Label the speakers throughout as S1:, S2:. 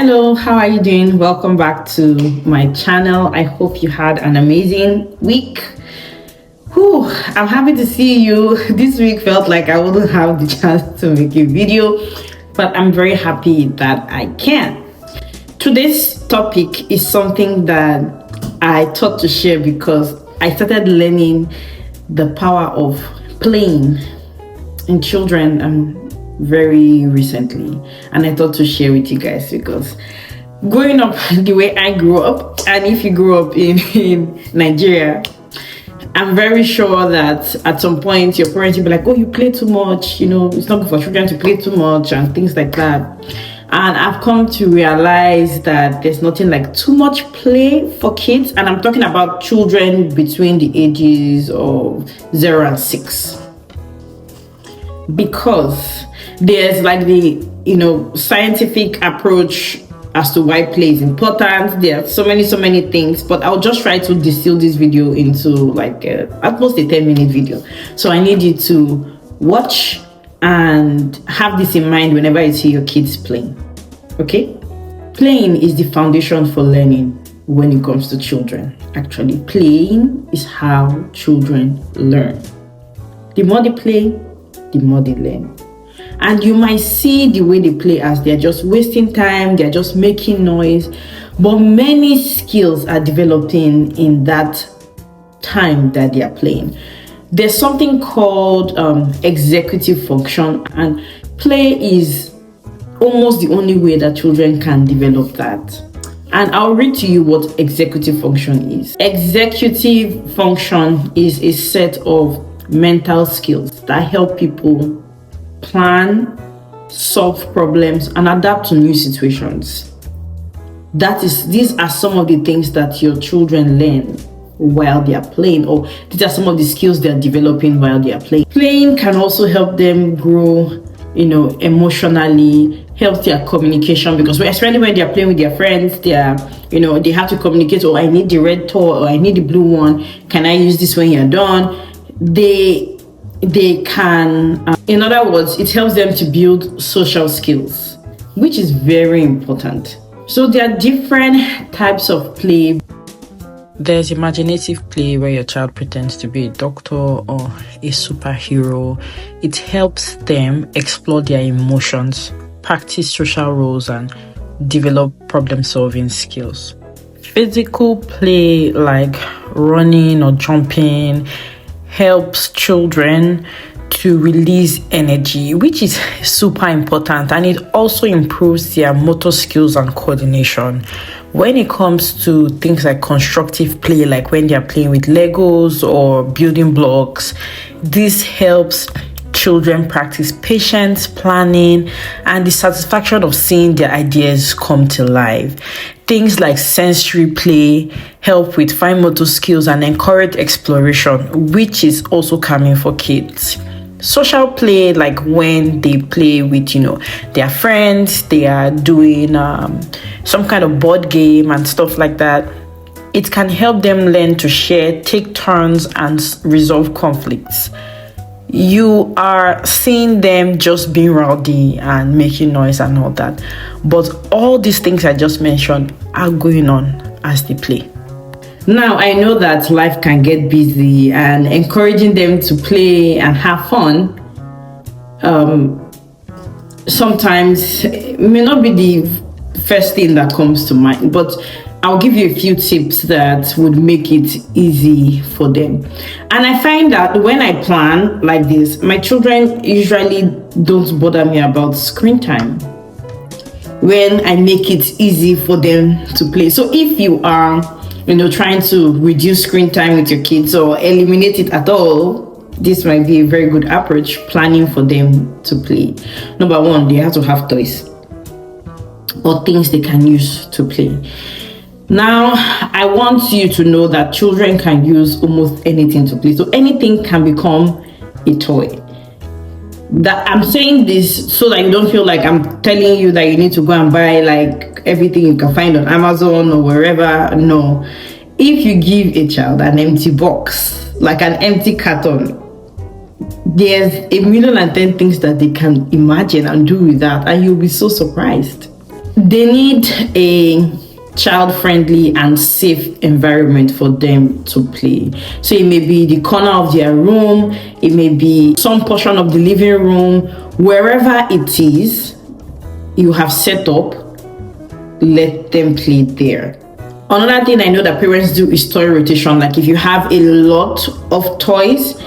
S1: Hello, how are you doing? Welcome back to my channel. I hope you had an amazing week. I'm happy to see you. This week felt like I wouldn't have the chance to make a video, but I'm very happy that I can. Today's topic is something that I thought to share because I started learning the power of playing in children very recently, and I thought to share with you guys because growing up the way I grew up, and if you grew up in Nigeria, I'm very sure that at some point your parents will be like, oh, you play too much, it's not good for children to play too much and things like that. And I've come to realize that there's nothing like too much play for kids, and I'm talking about children between the ages of 0 and 6, because there's like the scientific approach as to why play is important. There are so many things, but I'll just try to distill this video into like at most a 10-minute video. So I need you to watch and have this in mind whenever you see your kids playing. Okay, playing is the foundation for learning when it comes to children. Actually, playing is how children learn. The more they play, the more they learn. And you might see the way they play as they're just wasting time, they're just making noise, but many skills are developing in that time that they are playing. There's something called executive function, and play is almost the only way that children can develop that. And I'll read to you what executive function is. Executive function is a set of mental skills that help people plan, solve problems, and adapt to new situations. These are some of the things that your children learn while they are playing, or these are some of the skills they are developing while they are playing. Playing can also help them grow, emotionally, help their communication, because especially when they are playing with their friends, they have to communicate. Oh, I need the red toy, or I need the blue one. Can I use this when you're done? They can, in other words, it helps them to build social skills, which is very important. So there are different types of play. There's imaginative play where your child pretends to be a doctor or a superhero. It helps them explore their emotions, practice social roles, and develop problem-solving skills. Physical play like running or jumping helps children to release energy, which is super important, and it also improves their motor skills and coordination. When it comes to things like constructive play, like when they're playing with Legos or building blocks, this helps children practice patience, planning, and the satisfaction of seeing their ideas come to life. Things like sensory play help with fine motor skills and encourage exploration, which is also calming for kids. Social play, like when they play with, their friends, they are doing some kind of board game and stuff like that. It can help them learn to share, take turns, and resolve conflicts. You are seeing them just being rowdy and making noise and all that, but all these things I just mentioned are going on as they play. Now, I know that life can get busy, and encouraging them to play and have fun sometimes may not be the first thing that comes to mind, but I'll give you a few tips that would make it easy for them. And I find that when I plan like this, my children usually don't bother me about screen time when I make it easy for them to play. So if you are trying to reduce screen time with your kids or eliminate it at all, this might be a very good approach, planning for them to play. Number one, they have to have toys or things they can use to play. Now, I want you to know that children can use almost anything to play. So anything can become a toy. That I'm saying this so that you don't feel like I'm telling you that you need to go and buy like everything you can find on Amazon or wherever. No. If you give a child an empty box, like an empty carton, there's 1,010,000 things that they can imagine and do with that, and you'll be so surprised. They need a child-friendly and safe environment for them to play. So it may be the corner of their room, it may be some portion of the living room, wherever it is you have set up, let them play there. Another thing I know that parents do is toy rotation. Like if you have a lot of toys,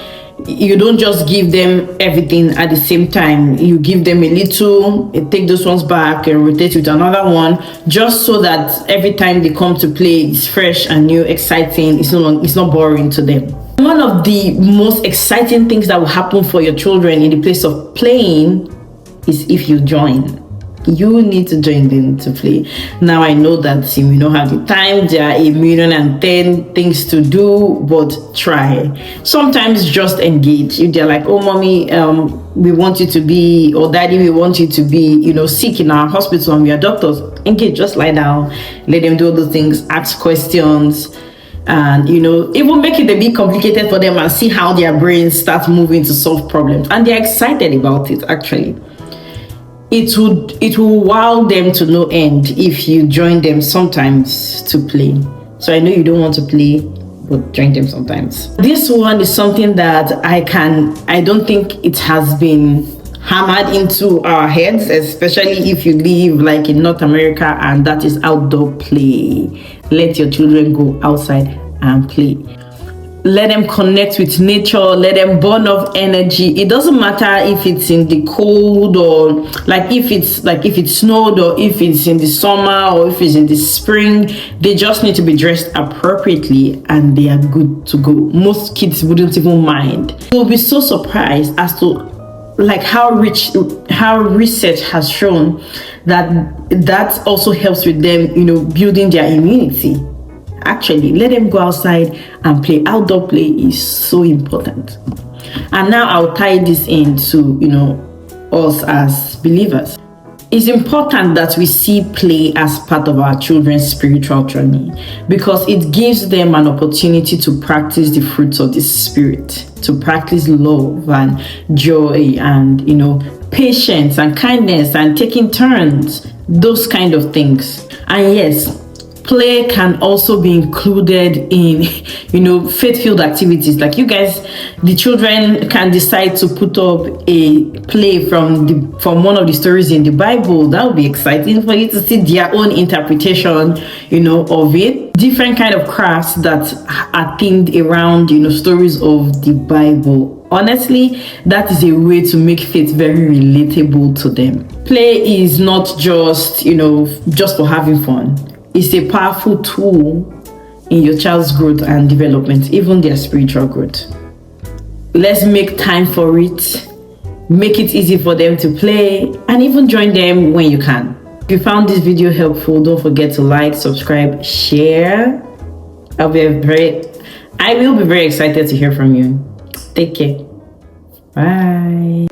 S1: you don't just give them everything at the same time. You give them a little, take those ones back and rotate with another one, just so that every time they come to play, it's fresh and new, exciting. It's not boring to them. One of the most exciting things that will happen for your children in the place of playing is if you join. You need to join them to play. Now I know that you may not have the time, there are 1,010,000 things to do, but try. Sometimes just engage. If they're like, oh mommy, we want you to be, or daddy, we want you to be, sick in our hospital and we are doctors, engage. Just lie down, let them do all those things, ask questions, and it will make it a bit complicated for them and see how their brains start moving to solve problems, and they're excited about it. Actually, it will wow them to no end if you join them sometimes to play. So I know you don't want to play, but join them sometimes. This one is something that I don't think it has been hammered into our heads, especially if you live like in North America, and that is outdoor play. Let your children go outside and play. Let them connect with nature, let them burn off energy. It doesn't matter if it's in the cold, or if it's snowed, or if it's in the summer, or if it's in the spring. They just need to be dressed appropriately and they are good to go. Most kids wouldn't even mind. You'll be so surprised as to how research has shown that also helps with them, building their immunity. Actually, let them go outside and play. Outdoor play is so important. And now I'll tie this into us as believers. It's important that we see play as part of our children's spiritual journey, because it gives them an opportunity to practice the fruits of the spirit, to practice love and joy and patience and kindness and taking turns, those kind of things. And yes, play can also be included in faith-filled activities. Like you guys, the children can decide to put up a play from one of the stories in the Bible. That would be exciting for you to see their own interpretation of it. Different kind of crafts that are themed around stories of the Bible. Honestly, that is a way to make faith very relatable to them. Play is not just for having fun. It's a powerful tool in your child's growth and development, even their spiritual growth. Let's make time for it, make it easy for them to play, and even join them when you can. If you found this video helpful, don't forget to like, subscribe, share. I will be very excited to hear from you. Take care. Bye.